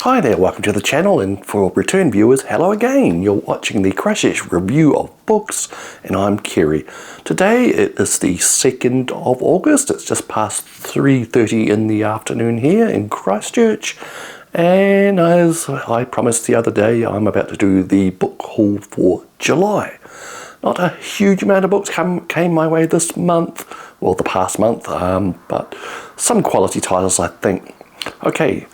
Hi there, welcome to the channel, and for return viewers, hello again. You're watching the Crashish review of books, and I'm Kerry. Today it is the 2nd of August. It's just past 3:30 in the afternoon here in Christchurch, and as I promised the other day, I'm about to do the book haul for July. Not a huge amount of books came my way this month, well the past month, but some quality titles I think. Okay.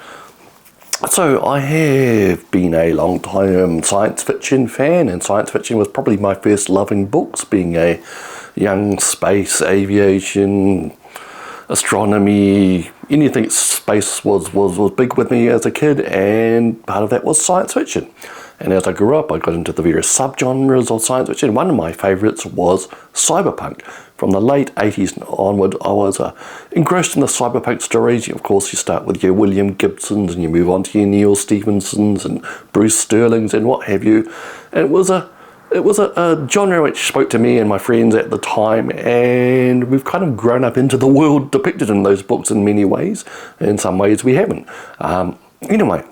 So I have been a long time science fiction fan, and science fiction was probably my first loving books, being a young space, aviation, astronomy, anything space was big with me as a kid, and part of that was science fiction. And as I grew up, I got into the various subgenres of science fiction. One of my favourites was cyberpunk. From the late 80s onward, I was engrossed in the cyberpunk stories. Of course, you start with your William Gibsons, and you move on to your Neil Stephensons and Bruce Sterlings and what have you. And it was a genre which spoke to me and my friends at the time, and we've kind of grown up into the world depicted in those books in many ways. In some ways, we haven't. Anyway.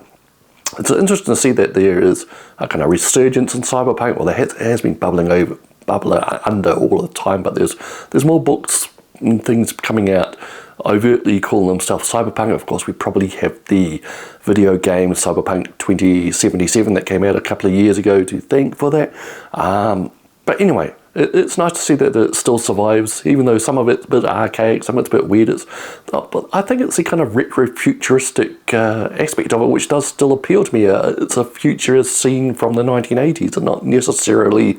It's interesting to see that there is a kind of resurgence in cyberpunk. Well, there has been bubbling under all the time, but there's more books and things coming out overtly calling themselves cyberpunk. Of course, we probably have the video game Cyberpunk 2077 that came out a couple of years ago to thank for that. But anyway, it's nice to see that it still survives, even though some of it's a bit archaic, some of it's a bit weird. But I think it's the kind of retro-futuristic aspect of it which does still appeal to me. It's a futurist scene from the 1980s, and not necessarily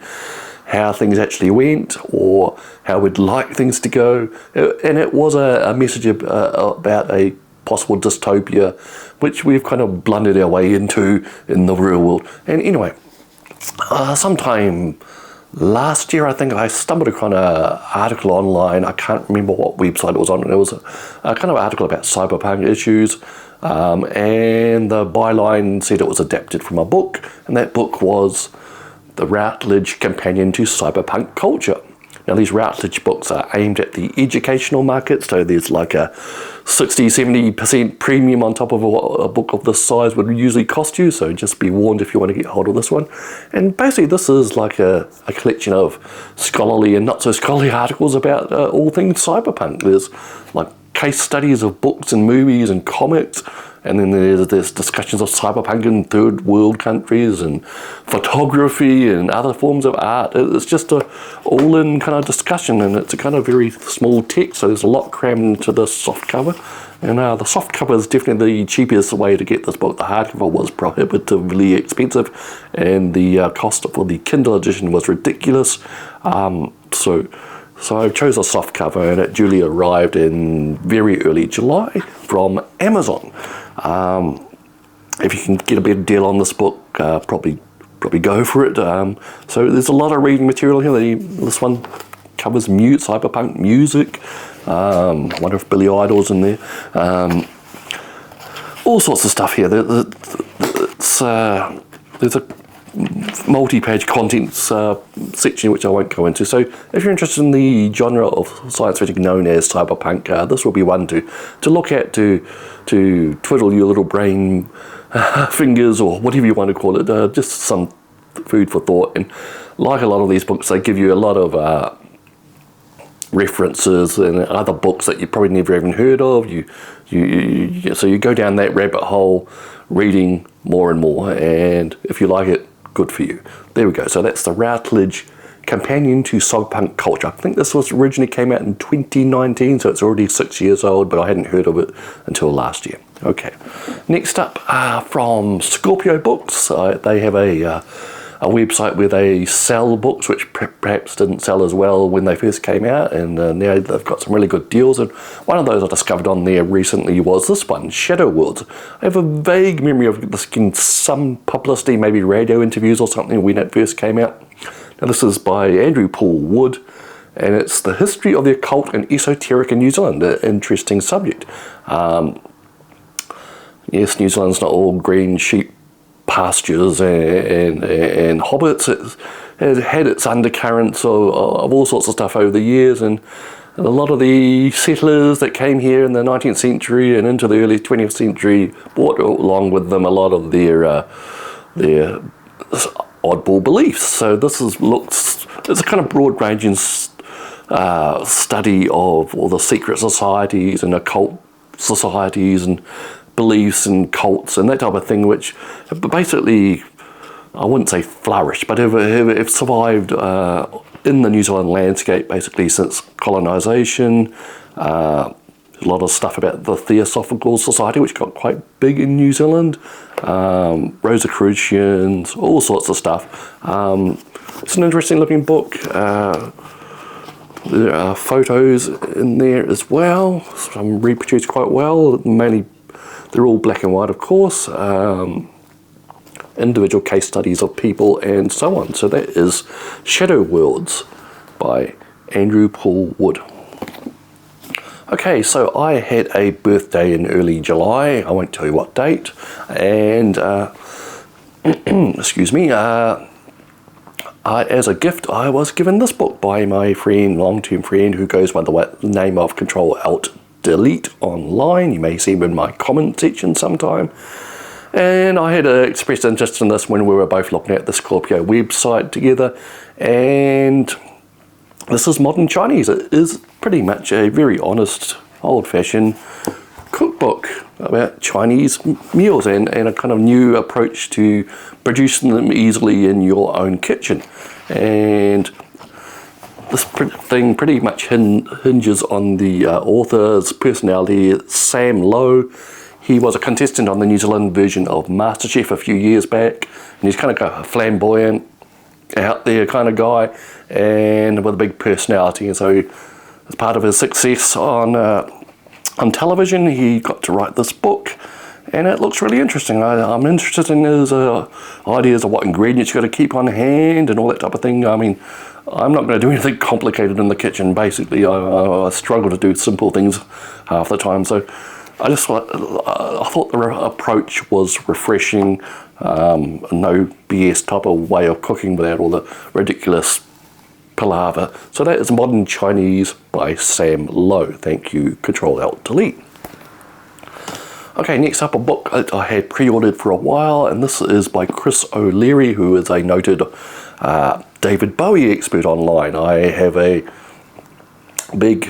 how things actually went or how we'd like things to go. And it was a message about a possible dystopia, which we've kind of blundered our way into in the real world. And anyway, sometime last year, I think I stumbled across an article online. I can't remember what website it was on, and it was a kind of article about cyberpunk issues, and the byline said it was adapted from a book, and that book was the Routledge Companion to Cyberpunk Culture. Now, these Routledge books are aimed at the educational market, so there's like a 60-70% premium on top of what a book of this size would usually cost you, so just be warned if you want to get hold of this one. And basically this is like a collection of scholarly and not so scholarly articles about all things cyberpunk. There's like case studies of books and movies and comics, and then there's discussions of cyberpunk in third world countries and photography and other forms of art. It's just a all-in kind of discussion, and it's a kind of very small text, so there's a lot crammed into the soft cover. And the soft cover is definitely the cheapest way to get this book. The hardcover was prohibitively expensive, and the cost for the Kindle edition was ridiculous. So I chose a soft cover, and it duly arrived in very early July from Amazon. If you can get a better deal on this book, probably go for it. So there's a lot of reading material here. This one covers cyberpunk music. I wonder if Billy Idol's in there. All sorts of stuff here. There's a multi-page contents section which I won't go into. So if you're interested in the genre of science fiction known as cyberpunk, this will be one to look at, to twiddle your little brain fingers, or whatever you want to call it. Just some food for thought. And like a lot of these books, they give you a lot of references and other books that you probably never even heard of. So you go down that rabbit hole reading more and more, and if you like it, good for you. There we go. So that's the Routledge Companion to Cyberpunk Culture. I think this was originally came out in 2019, so it's already 6 years old, but I hadn't heard of it until last year. Okay. Next up, from Scorpio Books. They have a website where they sell books which perhaps didn't sell as well when they first came out, and now they've got some really good deals. And one of those I discovered on there recently was this one, Shadow Worlds. I have a vague memory of this in some publicity, maybe radio interviews or something when it first came out. Now this is by Andrew Paul Wood, and it's the history of the occult and esoteric in New Zealand. An interesting subject. Yes, New Zealand's not all green sheep pastures and hobbits. It's had its undercurrents of all sorts of stuff over the years, and And a lot of the settlers that came here in the 19th century and into the early 20th century brought along with them a lot of their oddball beliefs. So this it's a kind of broad-ranging study of all the secret societies and occult societies and beliefs and cults and that type of thing, which basically, I wouldn't say flourished, but have survived in the New Zealand landscape basically since colonisation. A lot of stuff about the Theosophical Society, which got quite big in New Zealand. Rosicrucians, all sorts of stuff. It's an interesting looking book. There are photos in there as well, some reproduced quite well. Mainly, they're all black and white, of course. Individual case studies of people and so on. So that is Shadow Worlds by Andrew Paul Wood. Okay, so I had a birthday in early July. I won't tell you what date. And, excuse me, as a gift, I was given this book by my friend, long-term friend, who goes by the name of Control-Alt-Delete online. You may see him in my comment section sometime. And I had expressed interest in this when we were both looking at the Scorpio website together. And this is Modern Chinese. It is pretty much a very honest, old-fashioned cookbook about Chinese meals and a kind of new approach to producing them easily in your own kitchen. And this thing pretty much hinges on the author's personality. It's Sam Lowe. He was a contestant on the New Zealand version of MasterChef a few years back, and he's kind of a flamboyant, out there kind of guy, and with a big personality. And so, as part of his success on television, he got to write this book, and it looks really interesting. I'm interested in his ideas of what ingredients you got to keep on hand and all that type of thing. I mean, I'm not going to do anything complicated in the kitchen. Basically, I struggle to do simple things half the time. So I thought the approach was refreshing. No BS type of way of cooking without all the ridiculous palaver. So that is Modern Chinese by Sam Lowe. Thank you, Control-Alt-Delete. Okay, next up a book that I had pre-ordered for a while, and this is by Chris O'Leary, who is a noted David Bowie expert online. I have a big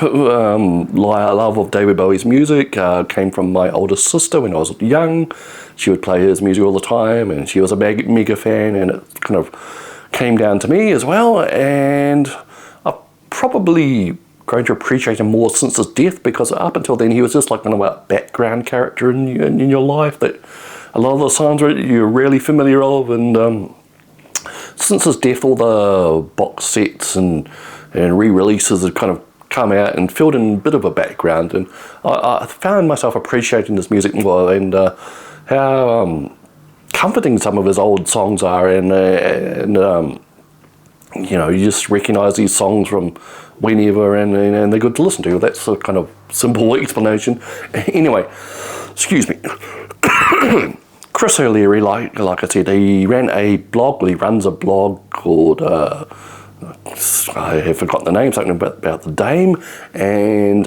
love of David Bowie's music. Came from my oldest sister when I was young. She would play his music all the time, and she was a mega fan, and it kind of came down to me as well. And I've probably grown to appreciate him more since his death, because up until then he was just like kind of a background character in your life that a lot of the songs you're really familiar of. And since his death, all the box sets and re-releases have kind of come out and filled in a bit of a background, and I found myself appreciating his music more, and how comforting some of his old songs are, and you know, you just recognise these songs from whenever, and they're good to listen to. That's a kind of simple explanation. Anyway, excuse me. Chris O'Leary, like I said, he runs a blog called I have forgotten the name, something about the Dame, and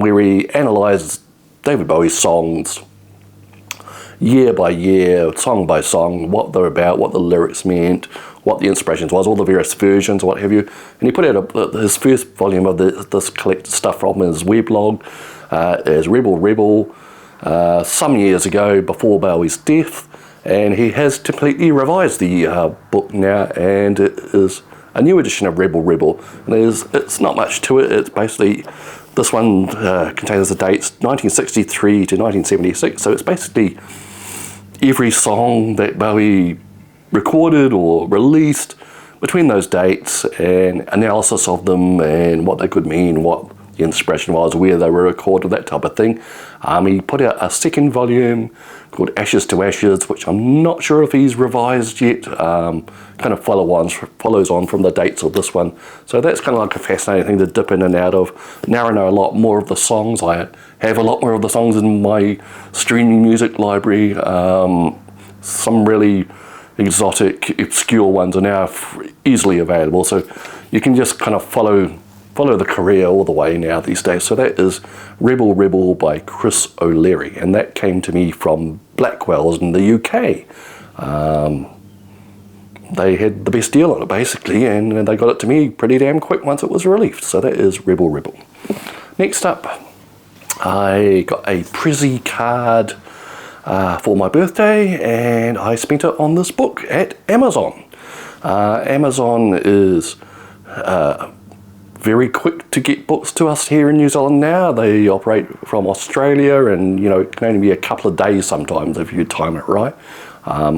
where he analyses David Bowie's songs year by year, song by song, what they're about, what the lyrics meant, what the inspirations was, all the various versions, what have you. And he put out his first volume of this collected stuff from his weblog as Rebel, some years ago before Bowie's death, and he has completely revised the book now, and it is a new edition of Rebel. And it's not much to it. It's basically, this one contains the dates 1963 to 1976, so it's basically every song that Bowie recorded or released between those dates, and analysis of them and what they could mean, what the inspiration was, where they were recorded, that type of thing. He put out a second volume called Ashes to Ashes, which I'm not sure if he's revised yet. Kind of follows on from the dates of this one. So that's kind of like a fascinating thing to dip in and out of. Now I know a lot more of the songs. I have a lot more of the songs in my streaming music library. Some really exotic, obscure ones are now easily available. So you can just kind of follow follow the career all the way now these days. So that is Rebel Rebel by Chris O'Leary, and that came to me from Blackwell's in the UK. They had the best deal on it basically, and they got it to me pretty damn quick once it was released. So that is Rebel Rebel. Next up, I got a Prezi card for my birthday, and I spent it on this book at Amazon. Amazon is very quick to get books to us here in New Zealand now. They operate from Australia, and you know, it can only be a couple of days sometimes if you time it right,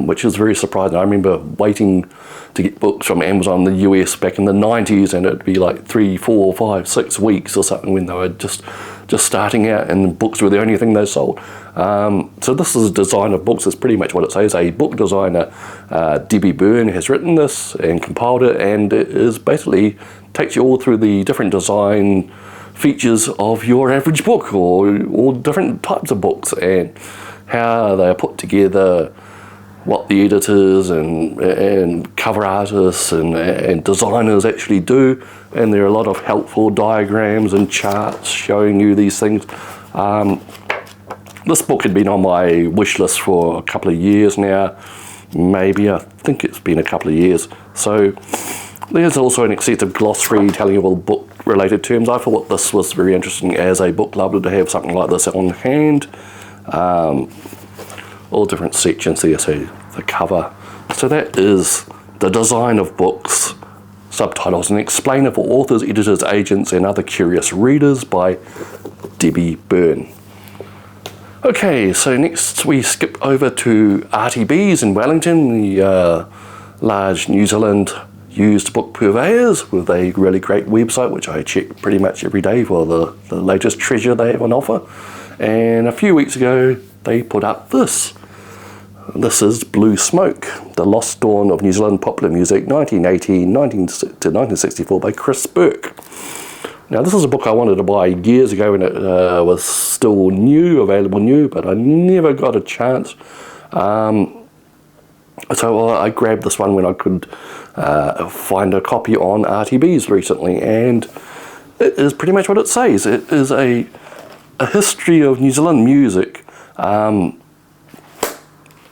which is very surprising. I remember waiting to get books from Amazon in the US back in the 90s, and it'd be like 3, 4, 5, 6 weeks or something when they were just starting out, and books were the only thing they sold. So this is a design of books. It's pretty much what it says. A book designer, Debbie Byrne, has written this and compiled it, and it is basically takes you all through the different design features of your average book, or different types of books, and how they are put together, what the editors and cover artists and designers actually do. And there are a lot of helpful diagrams and charts showing you these things. This book had been on my wish list for a couple of years now. Maybe, I think it's been a couple of years. So there's also an extensive glossary telling you all book-related terms. I thought this was very interesting as a book lover to have something like this on hand. All different sections there, so the cover. So that is The Design of Books, Subtitles, and Explainer for Authors, Editors, Agents, and Other Curious Readers by Debbie Byrne. Okay, so next we skip over to RTBs in Wellington, the large New Zealand used book purveyors, with a really great website which I check pretty much every day for the latest treasure they have on offer. And a few weeks ago they put up this. This is Blue Smoke, The Lost Dawn of New Zealand Popular Music, 1918 to 1964 by Chris Burke. Now this is a book I wanted to buy years ago when it was still available new, but I never got a chance. So I grabbed this one when I could find a copy on RTBs recently, and it is pretty much what it says. It is a history of New Zealand music,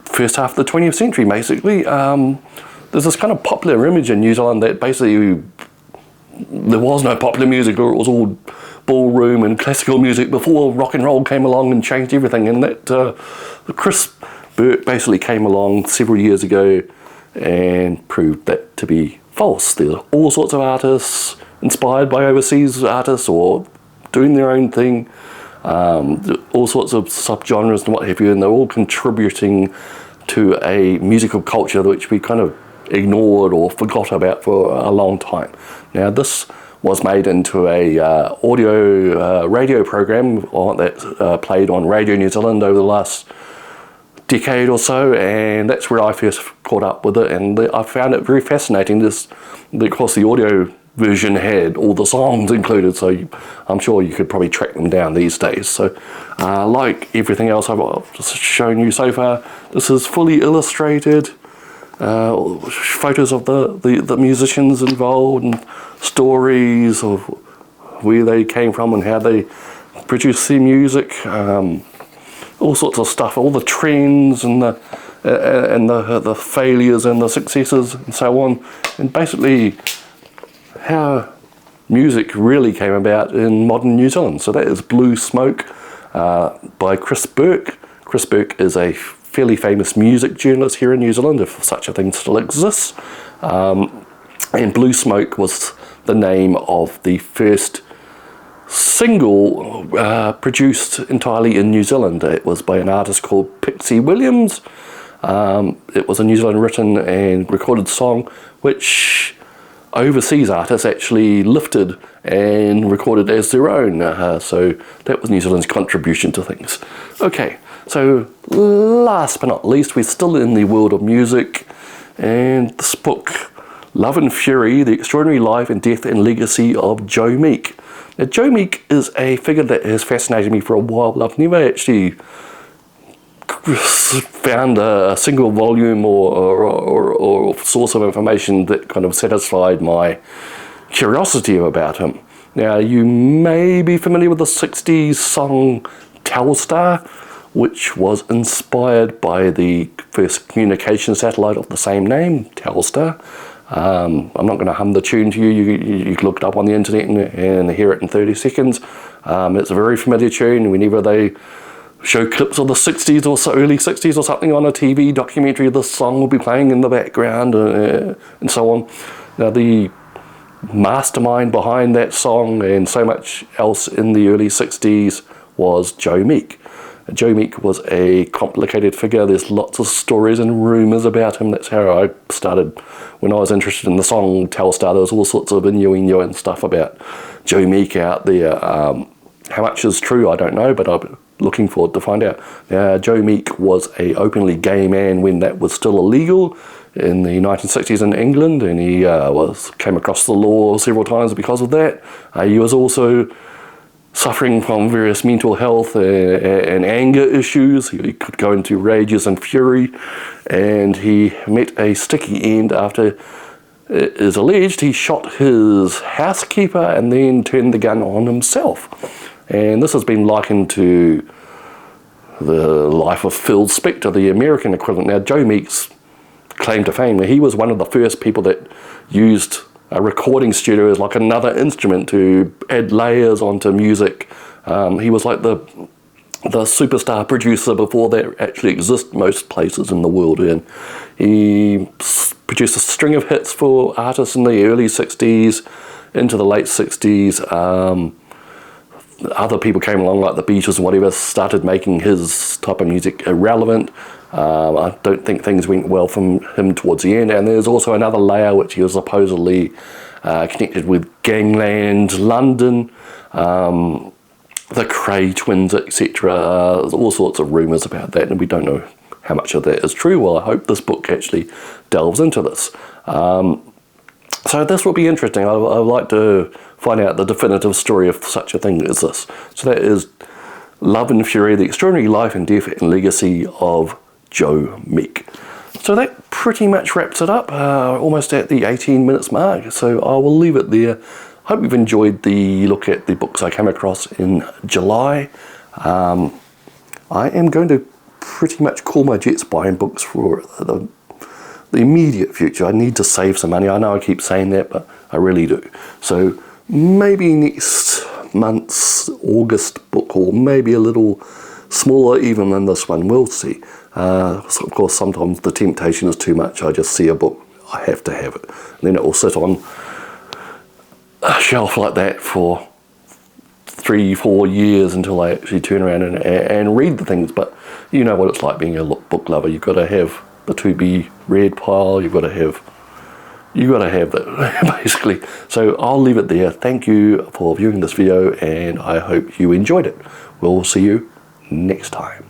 first half of the 20th century basically. There's this kind of popular image in New Zealand that basically there was no popular music, or it was all ballroom and classical music before rock and roll came along and changed everything. And that Chris Burke basically came along several years ago and proved that to be false. There's all sorts of artists inspired by overseas artists or doing their own thing, all sorts of subgenres and what have you, and they're all contributing to a musical culture which we kind of ignored or forgot about for a long time. Now this was made into a radio program that played on Radio New Zealand over the last decade or so, and that's where I first caught up with it, and I found it very fascinating. Of course the audio version had all the songs included, so I'm sure you could probably track them down these days. So like everything else I've just shown you so far, this is fully illustrated, photos of the musicians involved, and stories of where they came from and how they produced their music, all sorts of stuff, all the trends and the failures and the successes and so on, and basically how music really came about in modern New Zealand. So that is Blue Smoke by Chris Burke. Chris Burke is a fairly famous music journalist here in New Zealand, if such a thing still exists. And Blue Smoke was the name of the first single produced entirely in New Zealand. It was by an artist called Pixie Williams. It was a New Zealand written and recorded song which overseas artists actually lifted and recorded as their own. So that was New Zealand's contribution to things. Okay, so last but not least, we're still in the world of music, and this book, Love and Fury, The Extraordinary Life and Death and Legacy of Joe Meek. Now, Joe Meek is a figure that has fascinated me for a while. I've never actually found a single volume or source of information that kind of satisfied my curiosity about him. Now, you may be familiar with the 60s song Telstar, which was inspired by the first communication satellite of the same name, Telstar. I'm not going to hum the tune to you. You can look it up on the internet and hear it in 30 seconds. It's a very familiar tune. Whenever they show clips of the 60s or so, early 60s or something on a TV documentary, this song will be playing in the background and so on. Now, the mastermind behind that song and so much else in the early 60s was Joe Meek. Joe Meek was a complicated figure. There's lots of stories and rumours about him. That's how I started. When I was interested in the song Telstar, there was all sorts of innuendo and stuff about Joe Meek out there. How much is true, I don't know, but I'm looking forward to find out. Joe Meek was an openly gay man when that was still illegal in the 1960s in England, and he came across the law several times because of that. He was also suffering from various mental health and anger issues. He could go into rages and fury, and he met a sticky end after, it is alleged, he shot his housekeeper and then turned the gun on himself. And this has been likened to the life of Phil Spector, the American equivalent. Now, Joe Meek's claim to fame, he was one of the first people that used a recording studio as like another instrument to add layers onto music. He was like the superstar producer before that actually exists most places in the world, and he produced a string of hits for artists in the early 60s into the late 60s. Other people came along like the Beatles and whatever, started making his type of music irrelevant. I don't think things went well from him towards the end. And there's also another layer which he was supposedly connected with Gangland London, the Cray twins, etc. There's all sorts of rumours about that, and we don't know how much of that is true. Well, I hope this book actually delves into this. So this will be interesting. I'd like to find out the definitive story of such a thing as this. So that is Love and Fury, The Extraordinary Life and Death and Legacy of Joe Meek. So that pretty much wraps it up, almost at the 18 minutes mark. So I will leave it there. Hope you've enjoyed the look at the books I came across in July. I am going to pretty much call my jets buying books for the immediate future. I need to save some money. I know I keep saying that, but I really do. So maybe next month's August book, or maybe a little smaller even than this one. We'll see. So of course, sometimes the temptation is too much. I just see a book, I have to have it. And then it will sit on a shelf like that for 3-4 years until I actually turn around and read the things. But you know what it's like being a book lover. You've got to have the to be read pile. You've got to have that basically. So I'll leave it there. Thank you for viewing this video, and I hope you enjoyed it. We'll see you next time.